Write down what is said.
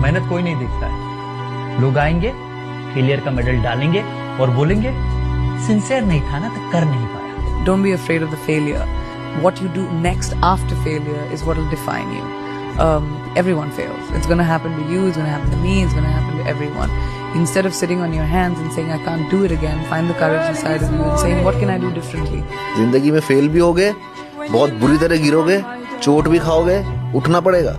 मेहनत कोई नहीं देखता है। लोग आएंगे, फेलियर का मेडल डालेंगे और बोलेंगे सिंसियर नहीं था ना तो कर नहीं पाया। Don't be afraid of the failure. What you do next after failure is what will define you. Everyone fails. It's going to happen to you, it's going to happen to me, it's going to happen to everyone. Instead of sitting on your hands and saying I can't do it again, find the courage inside of you and saying what can I do differently. जिंदगी में fail भी होगे, बहुत बुरी तरह गिरोगे, चोट भी खाओगे, उठना पड़ेगा।